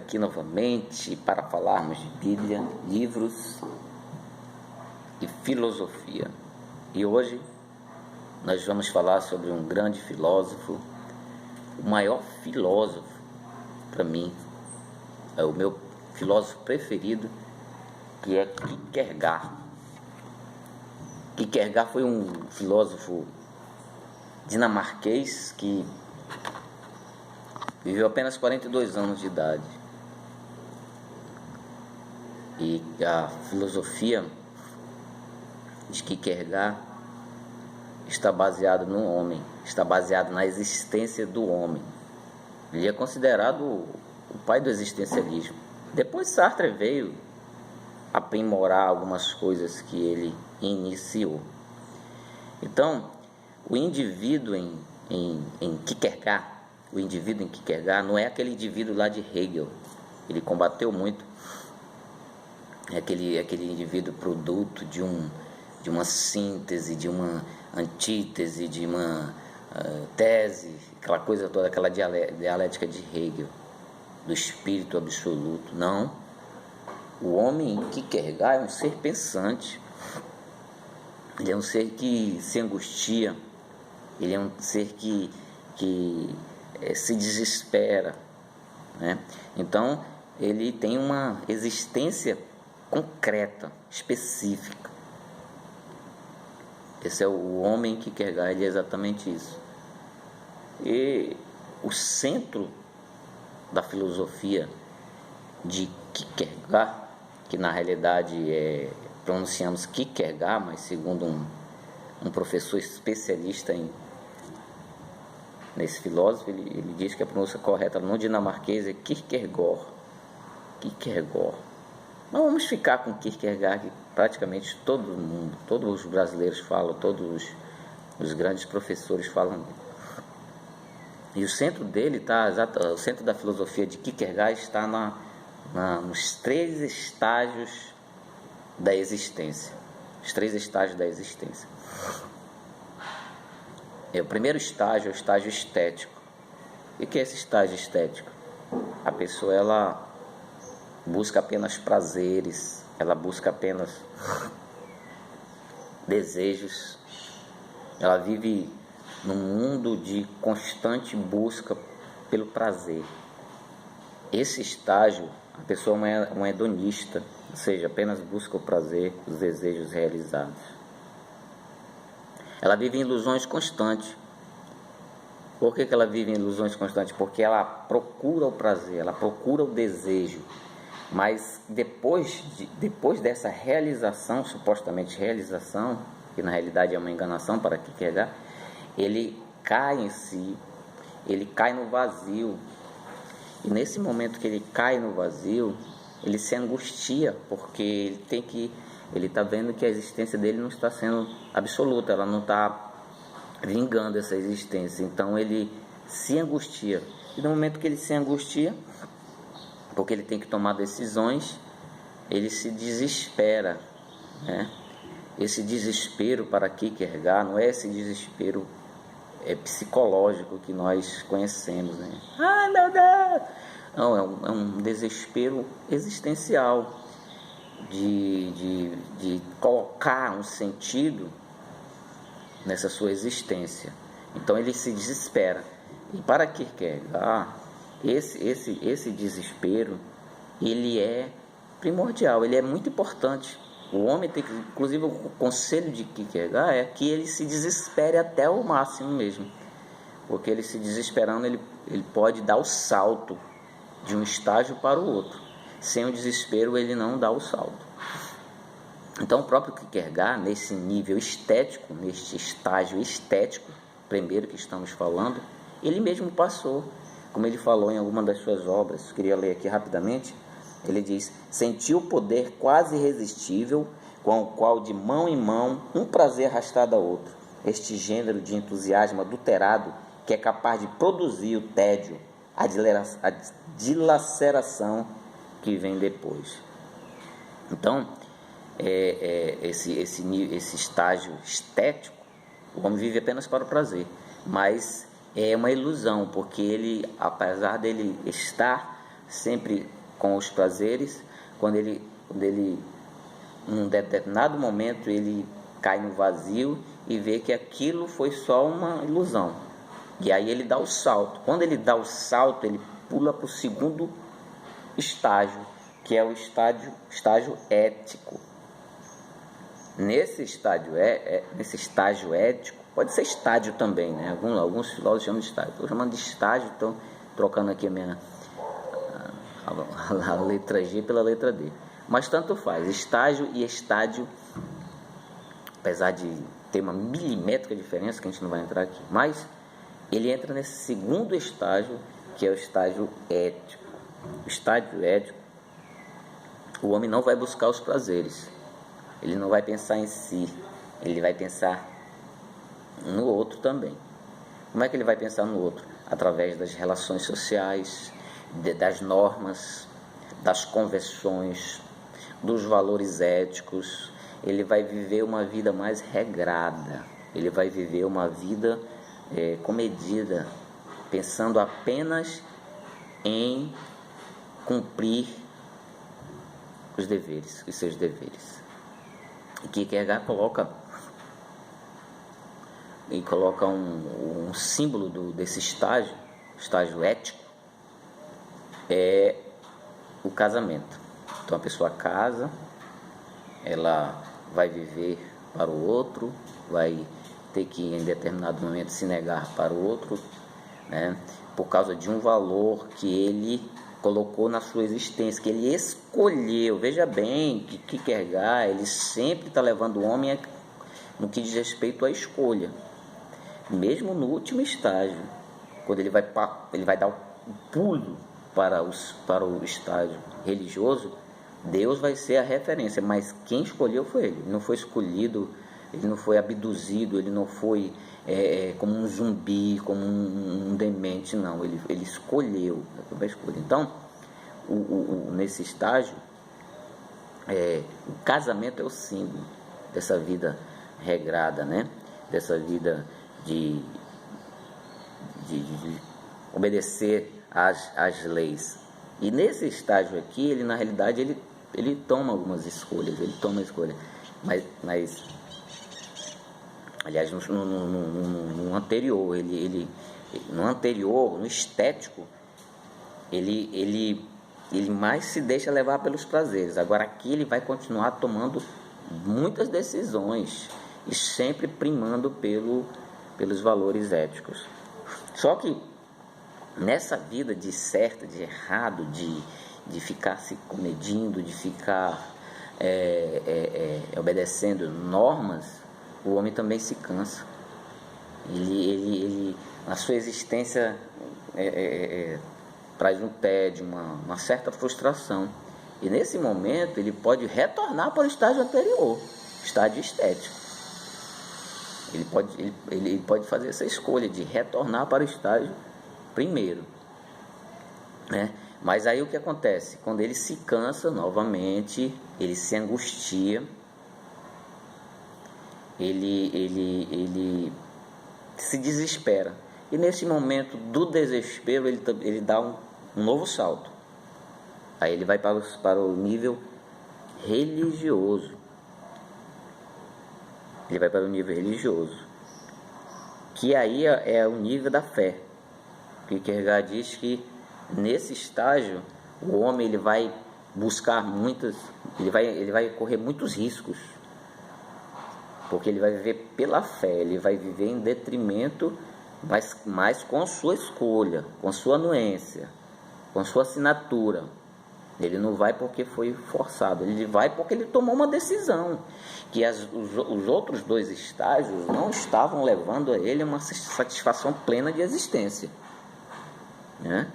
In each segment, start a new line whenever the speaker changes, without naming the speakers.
aqui novamente para falarmos de Bíblia, livros e filosofia. E hoje nós vamos falar sobre um grande filósofo, o maior filósofo para mim, é o meu filósofo preferido, que é Kierkegaard. Kierkegaard foi um filósofo dinamarquês que viveu apenas 42 anos de idade. E a filosofia de Kierkegaard está baseada no homem, está baseada na existência do homem. Ele é considerado o pai do existencialismo. Depois Sartre veio aprimorar algumas coisas que ele iniciou. Então, o indivíduo em Kierkegaard, o indivíduo em Kierkegaard não é aquele indivíduo lá de Hegel. Ele combateu muito aquele indivíduo produto de uma síntese, de uma antítese, de uma tese, aquela coisa toda, aquela dialética de Hegel, do espírito absoluto. Não. O homem em Kierkegaard é um ser pensante. Ele é um ser que se angustia. Ele é um ser que se desespera, né? Então, ele tem uma existência concreta, específica. Esse é o homem que Kierkegaard, ele é exatamente isso. E o centro da filosofia de Kierkegaard, que na realidade pronunciamos Kierkegaard, mas segundo um professor especialista nesse filósofo, ele diz que a pronúncia correta no dinamarquês é Kierkegaard. Mas vamos ficar com Kierkegaard, que praticamente todo mundo, todos os brasileiros falam, todos os grandes professores falam. E o centro dele o centro da filosofia de Kierkegaard está nos 3 estágios da existência. Os 3 estágios da existência. O primeiro estágio é o estágio estético. O que é esse estágio estético? A pessoa, ela busca apenas prazeres, ela busca apenas desejos, ela vive num mundo de constante busca pelo prazer. Esse estágio, a pessoa é um hedonista, ou seja, apenas busca o prazer, os desejos realizados. Ela vive em ilusões constantes. Por que ela vive em ilusões constantes? Porque ela procura o prazer, ela procura o desejo. Mas depois dessa realização, supostamente realização, que na realidade é uma enganação para Kierkegaard, ele cai em si, ele cai no vazio. E nesse momento que ele cai no vazio, ele se angustia, porque ele está vendo que a existência dele não está sendo absoluta, ela não está vingando essa existência. Então ele se angustia. E no momento que ele se angustia, porque ele tem que tomar decisões, ele se desespera, né? Esse desespero para Kierkegaard não é esse desespero psicológico que nós conhecemos, né? Ai, meu Deus! Não, é um desespero existencial de colocar um sentido nessa sua existência. Então ele se desespera. E para Kierkegaard, esse desespero, ele é primordial, ele é muito importante. O homem tem que, inclusive o conselho de Kierkegaard é que ele se desespere até o máximo mesmo, porque ele se desesperando, ele pode dar o salto de um estágio para o outro. Sem o desespero, ele não dá o salto. Então o próprio Kierkegaard, nesse nível estético, neste estágio estético primeiro que estamos falando, ele mesmo passou, como ele falou em alguma das suas obras. Queria ler aqui rapidamente. Ele diz: sentiu o poder quase irresistível, com o qual de mão em mão um prazer arrastado a outro. Este gênero de entusiasmo adulterado que é capaz de produzir o tédio, a dilaceração que vem depois. Então, esse estágio estético, o homem vive apenas para o prazer, mas é uma ilusão, porque ele, apesar dele estar sempre com os prazeres, quando ele num determinado momento, ele cai no vazio e vê que aquilo foi só uma ilusão. E aí ele dá o salto. Quando ele dá o salto, ele pula para o segundo estágio, que é o estágio ético. Nesse estágio ético, pode ser estágio também, né? Alguns filósofos chamam de estágio. Estou chamando de estágio, estou trocando aqui a letra G pela letra D. Mas tanto faz, estágio e estádio, apesar de ter uma milimétrica diferença, que a gente não vai entrar aqui, mas ele entra nesse segundo estágio, que é o estágio ético. O estágio ético, o homem não vai buscar os prazeres, ele não vai pensar em si, ele vai pensar no outro também. Como é que ele vai pensar no outro? Através das relações sociais, das normas, das convenções, dos valores éticos. Ele vai viver uma vida mais regrada, ele vai viver uma vida comedida, pensando apenas em cumprir os seus deveres. E Kierkegaard coloca um símbolo desse estágio ético, é o casamento. Então a pessoa casa, ela vai viver para o outro, vai ter que em determinado momento se negar para o outro, né, por causa de um valor que ele colocou na sua existência, que ele escolheu. Veja bem que Kierkegaard, ele sempre está levando o homem no que diz respeito à escolha. Mesmo no último estágio, quando ele vai dar o pulo para o estágio religioso, Deus vai ser a referência, mas quem escolheu foi ele. Ele não foi escolhido, ele não foi abduzido, ele não foi como um zumbi, como um demente, não. Ele escolheu. Então, nesse estágio, o casamento é o símbolo dessa vida regrada, né? Dessa vida de obedecer às leis. E nesse estágio aqui, ele na realidade ele toma algumas escolhas, mas aliás, no anterior, no estético, ele mais se deixa levar pelos prazeres. Agora aqui ele vai continuar tomando muitas decisões e sempre primando pelos valores éticos. Só que nessa vida de certo, de errado, de ficar se comedindo, de ficar obedecendo normas, o homem também se cansa. A sua existência traz um tédio, uma certa frustração. E nesse momento ele pode retornar para o estágio anterior, estágio estético. Ele pode fazer essa escolha de retornar para o estágio primeiro, né? Mas aí o que acontece? Quando ele se cansa novamente, ele se angustia, ele se desespera. E nesse momento do desespero, ele dá um novo salto. Aí ele vai para o nível religioso. Ele vai para o nível religioso, que aí é o nível da fé. Kierkegaard diz que nesse estágio o homem ele vai buscar ele vai correr muitos riscos, porque ele vai viver pela fé, ele vai viver em detrimento, mas com sua escolha, com sua anuência, com sua assinatura. Ele não vai porque foi forçado, ele vai porque ele tomou uma decisão, que os outros dois estágios não estavam levando a ele uma satisfação plena de existência, né?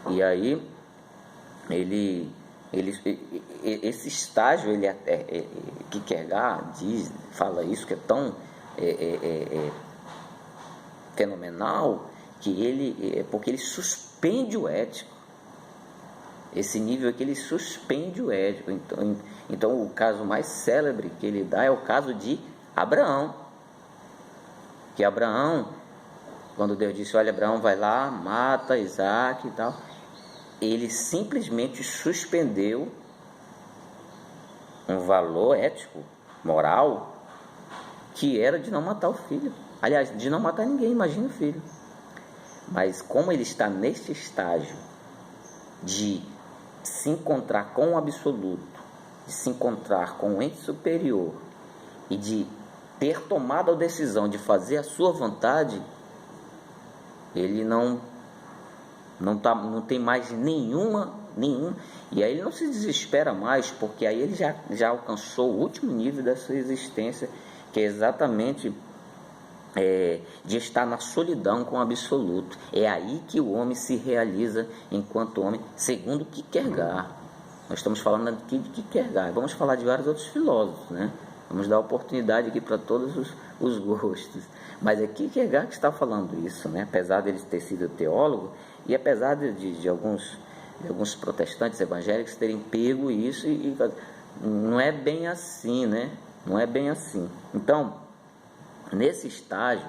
E aí esse estágio, que Kierkegaard fala isso, que é tão fenomenal, que porque ele suspende o ético. Esse nível aqui ele suspende o ético. Então o caso mais célebre que ele dá é o caso de Abraão. Que Abraão, quando Deus disse: olha, Abraão, vai lá, mata Isaac e tal, ele simplesmente suspendeu um valor ético, moral, que era de não matar o filho. Aliás, de não matar ninguém, imagina o filho. Mas como ele está neste estágio de se encontrar com o absoluto, de se encontrar com o ente superior e de ter tomado a decisão de fazer a sua vontade, ele não tem mais nenhuma, e aí ele não se desespera mais, porque aí ele já alcançou o último nível da sua existência, que é exatamente de estar na solidão com o absoluto. É aí que o homem se realiza enquanto homem, segundo Kierkegaard. Nós estamos falando aqui de Kierkegaard, vamos falar de vários outros filósofos, né? Vamos dar oportunidade aqui para todos os gostos, mas é Kierkegaard que está falando isso, né? Apesar de ele ter sido teólogo, e apesar de alguns protestantes evangélicos terem pego isso, e não é bem assim, né? Não é bem assim. Então, nesse estágio,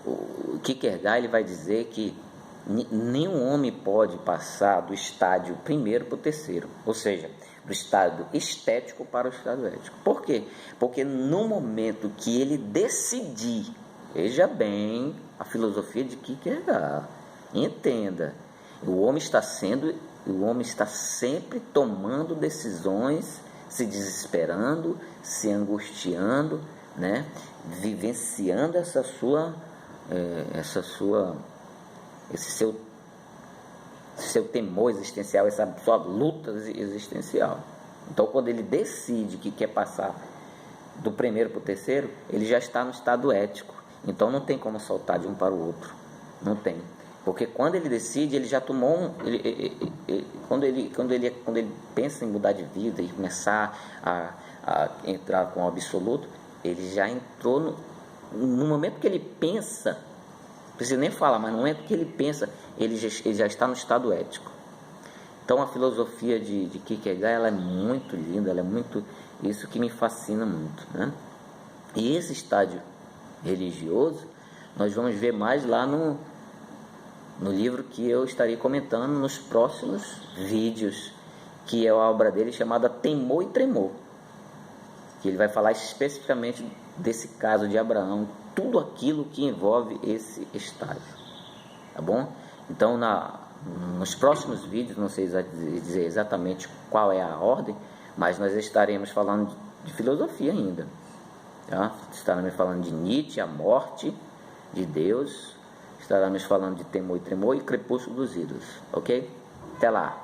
o Kierkegaard ele vai dizer que nenhum homem pode passar do estádio primeiro para o terceiro, ou seja, do estado estético para o estado ético. Por quê? Porque no momento que ele decidir, veja bem a filosofia de Kierkegaard, entenda, o homem está sempre tomando decisões, se desesperando, se angustiando, né? Vivenciando esse seu temor existencial, essa sua luta existencial. Então, quando ele decide que quer passar do primeiro para o terceiro, ele já está no estado ético. Então, não tem como saltar de um para o outro. Não tem. Porque quando ele decide, ele já tomou quando ele pensa em mudar de vida e começar a entrar com o absoluto, ele já entrou no momento que ele pensa, não precisa nem falar, mas no momento que ele pensa, ele já está no estado ético. Então a filosofia de Kierkegaard, ela é muito linda, ela é muito, isso que me fascina muito, né? E esse estágio religioso nós vamos ver mais lá no livro que eu estarei comentando nos próximos vídeos, que é a obra dele chamada Temor e Tremor, que ele vai falar especificamente desse caso de Abraão, tudo aquilo que envolve esse estágio, tá bom? Então nos próximos vídeos, não sei dizer exatamente qual é a ordem, mas nós estaremos falando de filosofia ainda, tá? Estaremos falando de Nietzsche, a morte de Deus, estaremos falando de Temor e Tremor e Crepúsculo dos Ídolos, ok? Até lá!